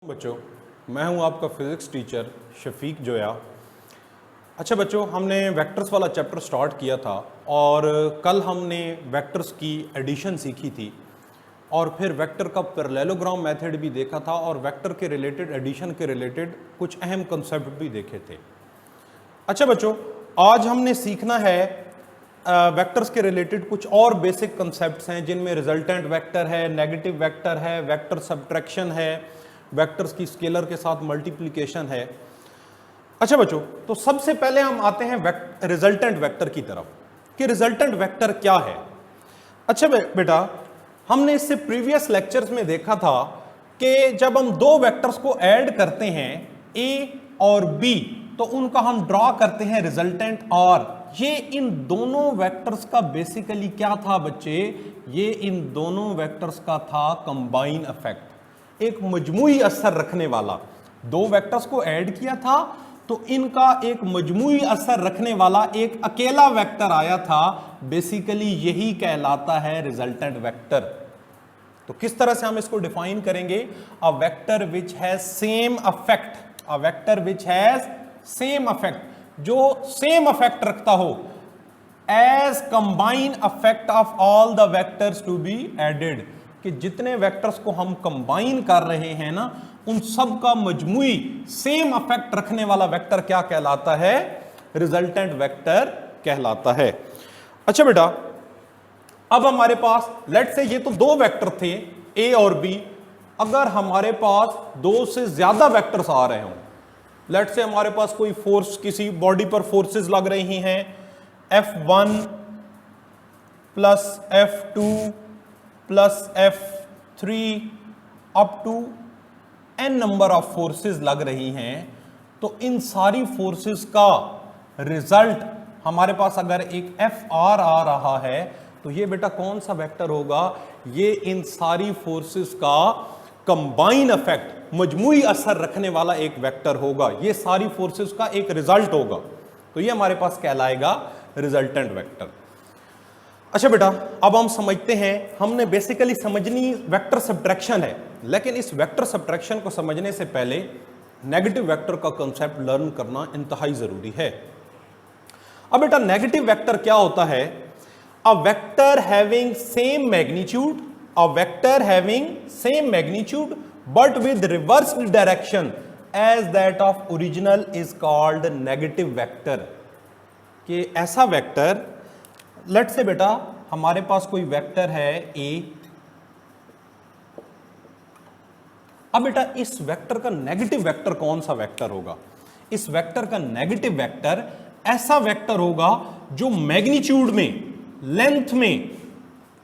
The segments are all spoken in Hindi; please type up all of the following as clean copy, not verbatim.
बच्चों, मैं हूं आपका फिज़िक्स टीचर शफीक जोया। अच्छा बच्चों, हमने वेक्टर्स वाला चैप्टर स्टार्ट किया था और कल हमने वेक्टर्स की एडिशन सीखी थी और फिर वेक्टर का पैरेललोग्राम मेथड भी देखा था और वेक्टर के रिलेटेड एडिशन के रिलेटेड कुछ अहम कंसेप्ट भी देखे थे। अच्छा बच्चों, आज हमने सीखना है वेक्टर्स के रिलेटेड कुछ और बेसिक कंसेप्ट्स हैं जिनमें रिजल्टेंट वेक्टर है, नेगेटिव वेक्टर है, वेक्टर सब्ट्रैक्शन है, वेक्टर्स की स्केलर के साथ मल्टीप्लिकेशन है। अच्छा बच्चों, तो सबसे पहले हम आते हैं रिजल्टेंट वेक्टर की तरफ कि रिजल्टेंट वेक्टर क्या है। अच्छा बेटा, हमने इससे प्रीवियस लेक्चर्स में देखा था कि जब हम दो वेक्टर्स को ऐड करते हैं ए और बी तो उनका हम ड्रॉ करते हैं रिजल्टेंट आर। ये इन दोनों वेक्टर्स का बेसिकली क्या था बच्चे? ये इन दोनों वेक्टर्स का था कंबाइन इफेक्ट, एक मजमूई असर रखने वाला। दो वेक्टर्स को ऐड किया था तो इनका एक मजमूई असर रखने वाला एक अकेला वेक्टर आया था। बेसिकली यही कहलाता है रिजल्टेंट वेक्टर। तो किस तरह से हम इसको डिफाइन करेंगे? A vector which has same effect, a vector which has same effect, जो सेम अफेक्ट रखता हो as combined effect of all the vectors to be added, कि जितने वेक्टर्स को हम कंबाइन कर रहे हैं ना उन सब का मजमूई सेम अफेक्ट रखने वाला वेक्टर क्या कहलाता है? रिजल्टेंट वेक्टर कहलाता है। अच्छा बेटा, अब हमारे पास लेट्स से ये तो दो वेक्टर थे ए और बी। अगर हमारे पास दो से ज्यादा वेक्टर्स आ रहे हों, लेट्स से हमारे पास कोई फोर्स, किसी बॉडी पर फोर्सेस लग रही हैं, F1 plus F2 plus F3 up to n number of forces लग रही हैं, तो इन सारी फोर्सेस का रिजल्ट हमारे पास अगर एक FR आ रहा है तो ये बेटा कौन सा वेक्टर होगा? ये इन सारी फोर्सेस का कंबाइन इफेक्ट, मजमूई असर रखने वाला एक वेक्टर होगा। ये सारी फोर्सेस का एक रिजल्ट होगा, तो ये हमारे पास कहलाएगा रिजल्टेंट वेक्टर। अच्छा बेटा, अब हम समझते हैं, हमने बेसिकली समझनी वेक्टर सब्ट्रैक्शन है, लेकिन इस वेक्टर सब्ट्रैक्शन को समझने से पहले नेगेटिव वेक्टर का कांसेप्ट लर्न करना इंतहाई जरूरी है। अब बेटा, नेगेटिव वेक्टर क्या होता है? A vector having same magnitude, a vector having same magnitude but with reversed direction as that of original is called negative vector. कि ऐसा वेक्टर, लेट्स से बेटा हमारे पास कोई वेक्टर है ए। अब बेटा इस वेक्टर का नेगेटिव वेक्टर कौन सा वेक्टर होगा? इस वेक्टर का नेगेटिव वेक्टर ऐसा वेक्टर होगा जो मैग्नीट्यूड में, लेंथ में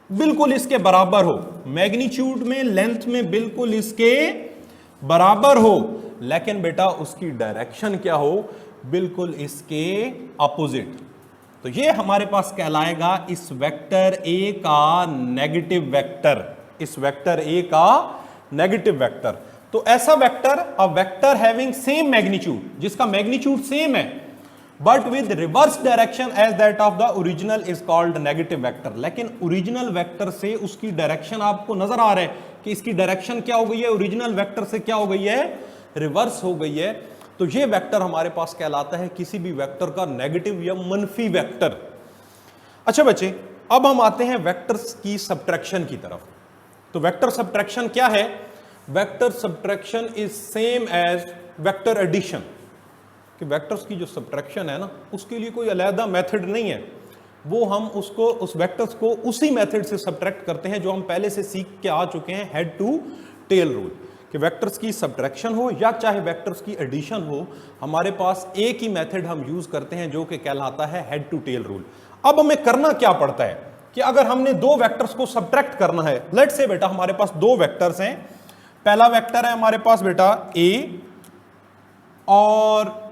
बिल्कुल इसके बराबर हो, मैग्नीट्यूड में, लेंथ में बिल्कुल इसके बराबर हो, लेकिन बेटा उसकी डायरेक्शन क्या हो? बिल्कुल इसके अपोजिट। तो ये हमारे पास कहलाएगा इस वेक्टर ए का नेगेटिव वेक्टर, इस वेक्टर ए का नेगेटिव वेक्टर। तो ऐसा vector, a vector having same magnitude, जिसका मैग्नीट्यूड सेम है but with reverse direction as that of the original is called negative vector. लेकिन ओरिजिनल वेक्टर से उसकी डायरेक्शन आपको नजर आ रहा है कि इसकी डायरेक्शन क्या हो गई है? ओरिजिनल वेक्टर से क्या हो गई है? रिवर्स हो गई है। तो ये वेक्टर हमारे पास कहलाता है किसी भी वेक्टर का नेगेटिव या मनफी वेक्टर। अच्छा बच्चे, अब हम आते हैं वेक्टर्स की सब्ट्रैक्शन की तरफ। तो वेक्टर सब्ट्रैक्शन क्या है? Vector subtraction is same as vector addition. कि वेक्टर्स की जो सब्ट्रैक्शन है ना, उसके लिए कोई अलग मेथड नहीं है, वो हम उसको, उस वेक्टर्स को उसी मेथड से सब्ट्रैक्ट करते हैं जो हम पहले से सीख के आ चुके हैं, हेड टू टेल रूल। कि वेक्टर्स की सब्ट्रैक्शन हो या चाहे वेक्टर्स की एडिशन हो, हमारे पास एक ही मेथड हम यूज करते हैं जो कि कहलाता है हेड टू टेल रूल। अब हमें करना क्या पड़ता है कि अगर हमने दो वेक्टर्स को सब्ट्रैक्ट करना है, लेट्स से बेटा हमारे पास दो वेक्टर्स हैं। पहला वेक्टर है हमारे पास बेटा ए और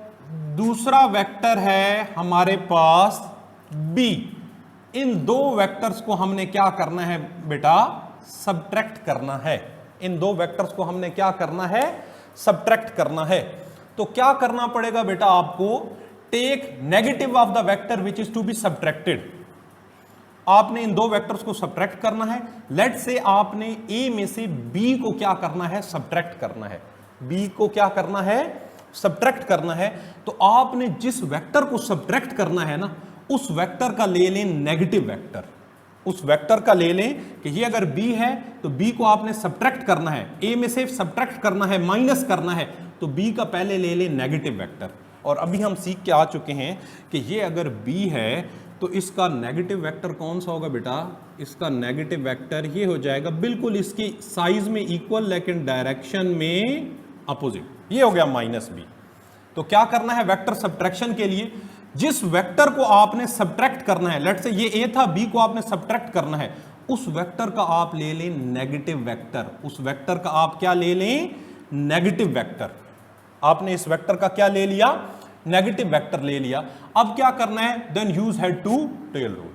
दूसरा वेक्टर है हमारे पास बी। इन दो वेक्टर्स को हमने क्या करना है बेटा? सब्ट्रैक्ट करना है। इन दो वेक्टर्स को हमने क्या करना है? सब्ट्रैक्ट करना है। तो क्या करना पड़ेगा बेटा आपको? Take negative of the vector which is to be subtracted. आपने इन दो वेक्टर्स को सब्ट्रैक्ट करना है। लेट से आपने ए में से बी को क्या करना है? सब्ट्रैक्ट करना है। बी को क्या करना है, सब्ट्रैक्ट करना है। तो आपने जिस वेक्टर को सब्ट्रैक्ट करना है ना, उस वेक्टर का ले लें नेगेटिव वेक्टर, उस वेक्टर का ले लें कि ये अगर b है तो b को आपने सब्ट्रैक्ट करना है, a में से सब्ट्रैक्ट करना है, माइनस करना है, तो b का पहले ले लें नेगेटिव वेक्टर। और अभी हम सीख के आ चुके हैं कि ये अगर b है तो इसका नेगेटिव वेक्टर कौन सा होगा बेटा, इसका नेगेटिव वेक्टर ये हो जाएगा बिल्कुल इसकी साइज में इक्वल लेकिन डायरेक्शन में अपोजिट, ये हो गया -b। तो क्या करना है वेक्टर सब्ट्रैक्शन के लिए, जिस वेक्टर को आपने सब्ट्रैक्ट करना है, लेट्स से ये a था, b को आपने सब्ट्रैक्ट करना है, उस वेक्टर का आप ले लें नेगेटिव वेक्टर, उस वेक्टर का आप क्या ले लें, नेगेटिव वेक्टर। आपने इस वेक्टर का क्या ले लिया, नेगेटिव वेक्टर ले लिया। अब क्या करना है, then use head to tail rule.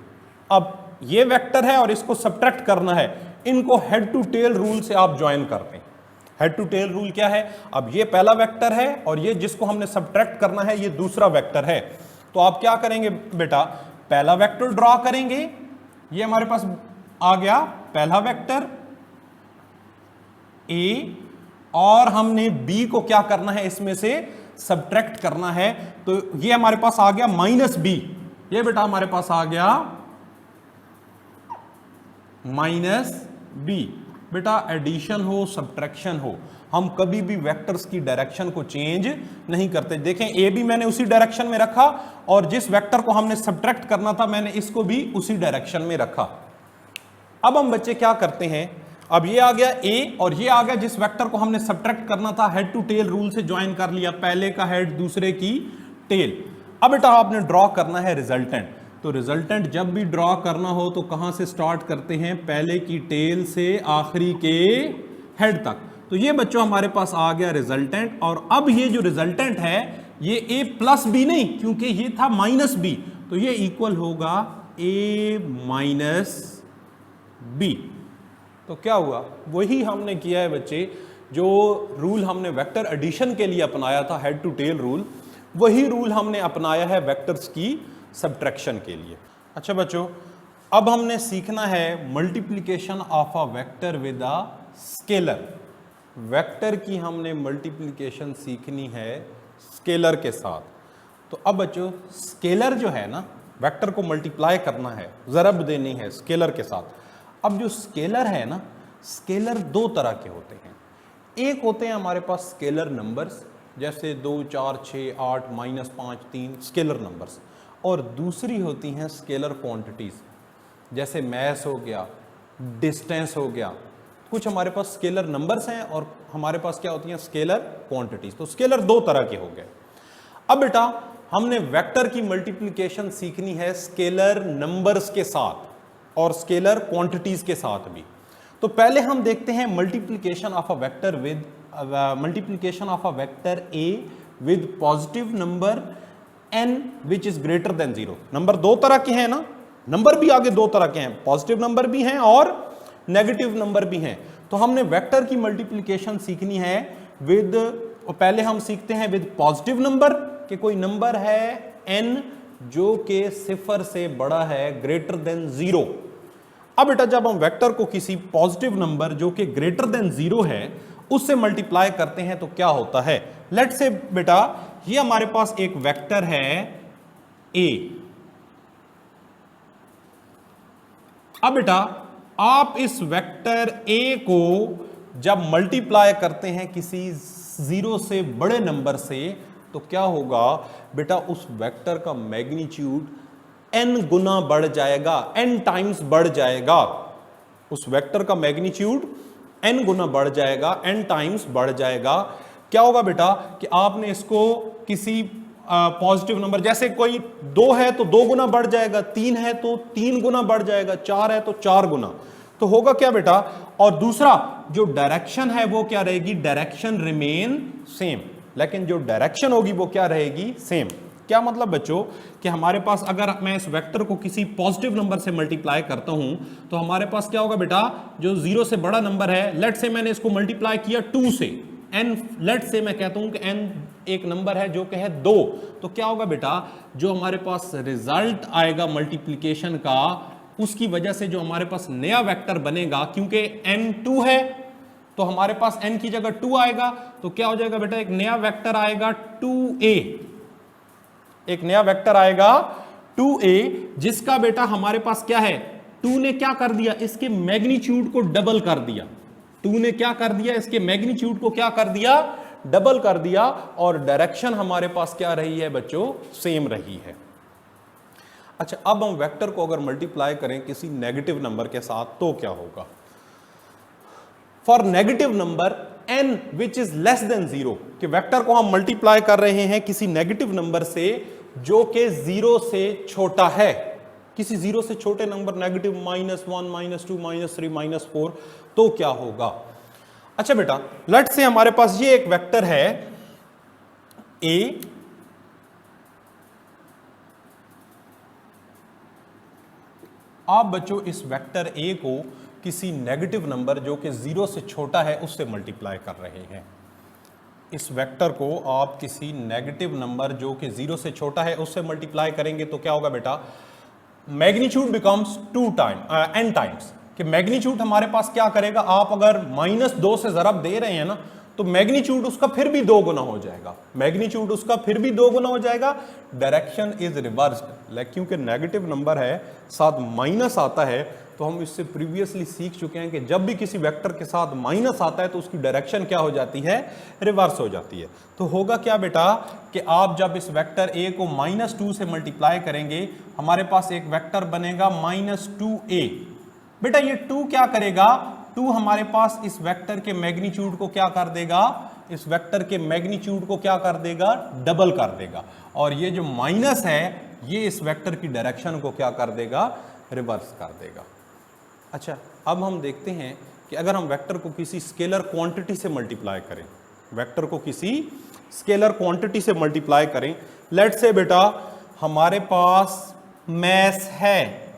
अब ये वेक्टर है और इसको सब्ट्रैक्ट करना है, इनको हेड टू टेल रूल से आप ज्वाइन करते हैं। हेड टू टेल रूल क्या है, अब ये पहला वेक्टर है और ये जिसको हमने सब्ट्रैक्ट करना है ये दूसरा वेक्टर है। तो आप क्या करेंगे बेटा, पहला वेक्टर ड्रॉ करेंगे, ये हमारे पास आ गया पहला वेक्टर a, और हमने b को क्या करना है, इसमें से सब्ट्रैक्ट करना है। तो ये हमारे पास आ गया -b, ये बेटा हमारे पास आ गया -b। बेटा एडिशन हो सब्ट्रैक्शन हो, हम कभी भी वेक्टर्स की डायरेक्शन को चेंज नहीं करते। देखें ए भी मैंने उसी डायरेक्शन में रखा और जिस वेक्टर को हमने सब्ट्रैक्ट करना था मैंने इसको भी उसी डायरेक्शन में रखा। अब हम बच्चे क्या करते हैं, अब ये आ गया ए और ये आ गया जिस वेक्टर को हमने सब्ट्रैक्ट करना था, हेड टू टेल रूल से ज्वाइन कर लिया, पहले का हेड दूसरे की टेल। अब बेटा आपने ड्रॉ करना है रिजल्टेंट। तो रिजल्टेंट जब भी ड्रॉ करना हो तो कहां से स्टार्ट करते हैं, पहले की टेल से आखिरी के हेड तक। तो ये बच्चों हमारे पास आ गया रिजल्टेंट, और अब ये जो रिजल्टेंट है ये a प्लस बी नहीं, क्योंकि ये था -b, तो ये इक्वल होगा a माइनस बी। तो क्या हुआ, वही हमने किया है बच्चे, जो रूल हमने वेक्टर एडिशन के लिए अपनाया था, हेड टू टेल रूल, वही रूल हमने अपनाया है वेक्टर्स की सब्ट्रैक्शन के लिए। अच्छा बच्चों, अब हमने सीखना है multiplication of a vector with a scalar. Vector की हमने मल्टीप्लिकेशन सीखनी है स्केलर के साथ। तो अब बच्चों स्केलर जो है ना, वेक्टर को मल्टीप्लाई करना है, ज़रब देनी है स्केलर के साथ। अब जो स्केलर है ना, स्केलर दो तरह के होते हैं। एक होते हैं हमारे पास स्केलर नंबर्स, जैसे 2, 4, 6, 8, -5, 3 स्केलर नंबर्स, और दूसरी होती हैं स्केलर क्वांटिटीज़, जैसे मैस हो गया, डिस्टेंस हो गया। कुछ हमारे पास स्केलर नंबर्स हैं और हमारे पास क्या होती हैं, स्केलर क्वांटिटीज़। तो स्केलर दो तरह के हो गए। अब बेटा हमने वेक्टर की मल्टीप्लिकेशन सीखनी है स्केलर नंबर्स के साथ और स्केलर क्वांटिटीज़ के साथ भी। तो पहले हम देखते हैं multiplication of a vector with multiplication of a vector a with positive number n which is greater than 0। Number दो तरह के हैं ना, नंबर भी आगे दो तरह के हैं, पॉजिटिव नंबर भी हैं और नेगेटिव नंबर भी हैं। तो हमने वेक्टर की मल्टीप्लिकेशन सीखनी है विद, पहले हम सीखते हैं विद पॉजिटिव नंबर, कि कोई नंबर है n जो कि 0 से बड़ा है, ग्रेटर देन 0। अब बेटा जब हम वेक्टर को किसी पॉजिटिव नंबर जो कि ग्रेटर देन 0 है उससे मल्टीप्लाई करते हैं तो क्या होता है, लेट्स से बेटा ये हमारे पास एक वेक्टर है a। अब बेटा आप इस वेक्टर a को जब मल्टीप्लाई करते हैं किसी 0 से बड़े नंबर से तो क्या होगा बेटा, उस वेक्टर का मैग्नीट्यूड n गुना बढ़ जाएगा, n टाइम्स बढ़ जाएगा। उस वेक्टर का मैग्नीट्यूड n गुना बढ़ जाएगा, n टाइम्स बढ़ जाएगा। क्या होगा बेटा कि आपने इसको किसी पॉजिटिव नंबर, जैसे कोई 2 है तो 2 गुना बढ़ जाएगा, 3 है तो 3 गुना बढ़ जाएगा, 4 है तो 4 गुना। तो होगा क्या बेटा, और दूसरा जो डायरेक्शन है वो क्या रहेगी, डायरेक्शन रिमेन सेम, लेकिन जो डायरेक्शन होगी वो क्या रहेगी, सेम। क्या मतलब बच्चों कि हमारे पास अगर मैं इस वेक्टर को किसी पॉजिटिव नंबर से मल्टीप्लाई करता हूं तो हमारे पास क्या होगा बेटा, जो 0 से बड़ा नंबर है, लेट से मैंने इसको मल्टीप्लाई किया 2 से, n लेट से मैं कहता हूं कि n एक नंबर है जो कि है 2, तो क्या होगा बेटा, जो हमारे पास रिजल्ट आएगा मल्टीप्लिकेशन का, उसकी वजह से जो हमारे पास नया वेक्टर बनेगा, क्योंकि n 2 है तो हमारे पास n की जगह 2 आएगा, तो क्या हो जाएगा बेटा, एक नया वेक्टर आएगा 2a, एक नया वेक्टर आएगा 2a, जिसका बेटा हमारे पास क्या है, 2 ने क्या कर दिया, इसके मैग्नीट्यूड को डबल कर दिया। 2 ने क्या कर दिया, इसके मैग्नीट्यूड को क्या कर दिया, डबल कर दिया, और डायरेक्शन हमारे पास क्या रही है बच्चों, सेम रही है। अच्छा, अब हम वेक्टर को अगर मल्टीप्लाई करें किसी नेगेटिव नंबर के साथ तो क्या होगा। For negative number n which is less than 0, कि वेक्टर को हम मल्टीप्लाई कर रहे हैं किसी नेगेटिव नंबर से जो कि 0 से छोटा है, किसी 0 से छोटे नंबर, नेगेटिव -1 -2 -3 -4, तो क्या होगा। अच्छा बेटा, लेट्स से हमारे पास ये एक वेक्टर है a, आप बच्चों इस वेक्टर a को किसी नेगेटिव नंबर जो कि 0 से छोटा है उससे मल्टीप्लाई कर रहे हैं। इस वेक्टर को आप किसी नेगेटिव नंबर जो कि 0 से छोटा है उससे मल्टीप्लाई करेंगे तो क्या होगा बेटा, मैग्नीट्यूड बिकम्स n टाइम्स, कि मैग्नीट्यूड हमारे पास क्या करेगा, आप अगर -2 से ज़रब दे रहे हैं ना, तो मैग्नीट्यूड उसका फिर भी 2 गुना हो जाएगा, मैग्नीट्यूड उसका फिर भी 2 गुना हो जाएगा। डायरेक्शन इज रिवर्स्ड, क्योंकि नेगेटिव नंबर है, साथ माइनस आता है, तो हम इससे प्रीवियसली सीख चुके हैं कि जब भी किसी वेक्टर के साथ माइनस आता है तो उसकी डायरेक्शन क्या हो जाती है, रिवर्स हो जाती है। तो होगा क्या बेटा, कि आप जब इस वेक्टर a को -2 से मल्टीप्लाई करेंगे, हमारे पास एक वेक्टर बनेगा -2a। बेटा ये 2 क्या करेगा, 2 हमारे पास इस वेक्टर के मैग्नीट्यूड को क्या कर देगा, इस वेक्टर के मैग्नीट्यूड को क्या कर देगा, डबल कर देगा, और ये जो माइनस है ये इस वेक्टर की डायरेक्शन को क्या कर देगा, रिवर्स कर देगा। अच्छा, अब हम देखते हैं कि अगर हम वेक्टर को किसी स्केलर क्वांटिटी से मल्टीप्लाई करें, वेक्टर को किसी स्केलर क्वांटिटी से मल्टीप्लाई करें, लेट्स से बेटा हमारे पास मैस है,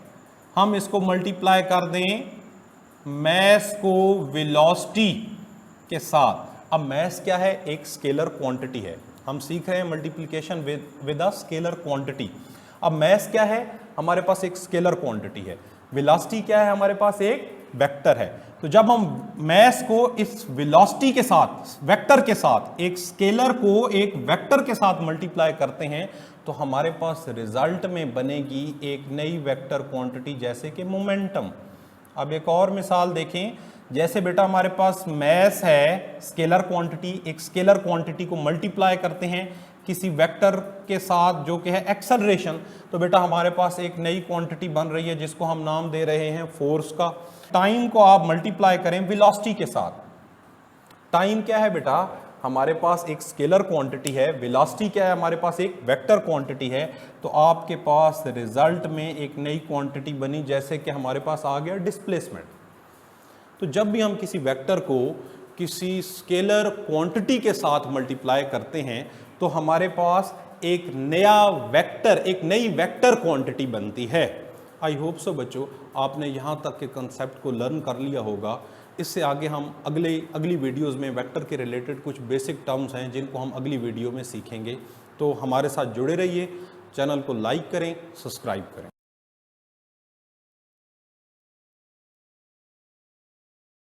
हम इसको मल्टीप्लाई कर दें मैस को वेलोसिटी के साथ। अब मैस क्या है, एक स्केलर क्वांटिटी है, हम सीख रहे हैं multiplication with a scalar quantity. अब मैस क्या है, हमारे पास एक स्केलर क्वांटिटी है, वेलोसिटी क्या है, हमारे पास एक वेक्टर है। तो जब हम मैस को इस वेलोसिटी के साथ, वेक्टर के साथ, एक स्केलर को एक वेक्टर के साथ मल्टीप्लाई करते हैं तो हमारे पास रिजल्ट में बनेगी एक नई वेक्टर क्वांटिटी, जैसे कि मोमेंटम। अब एक और मिसाल देखें, जैसे बेटा हमारे पास मैस है, स्केलर क्वांटिटी, एक स्केलर क्वांटिटी को मल्टीप्लाई करते हैं किसी वेक्टर के साथ जो कि है एक्सेलरेशन, तो बेटा हमारे पास एक नई क्वांटिटी बन रही है जिसको हम नाम दे रहे हैं फोर्स का। टाइम को आप मल्टीप्लाई करें वेलोसिटी के साथ, टाइम क्या है बेटा, हमारे पास एक स्केलर क्वांटिटी है, वेलोसिटी क्या है, हमारे पास एक वेक्टर क्वांटिटी है, तो आपके पास रिजल्ट में एक नई क्वांटिटी बनी, जैसे कि हमारे पास आ गया डिस्प्लेसमेंट। तो जब भी हम किसी वेक्टर को किसी स्केलर क्वांटिटी के साथ मल्टीप्लाई करते हैं तो हमारे पास एक नया वेक्टर, एक नई वेक्टर क्वांटिटी बनती है। आई होप सो बच्चों आपने यहाँ तक के कंसेप्ट को लर्न कर लिया होगा। इससे आगे हम अगली वीडियोस में वेक्टर के रिलेटेड कुछ बेसिक टर्म्स हैं जिनको हम अगली वीडियो में सीखेंगे। तो हमारे साथ जुड़े रहिए, चैनल को लाइक करें, सब्सक्राइब करें।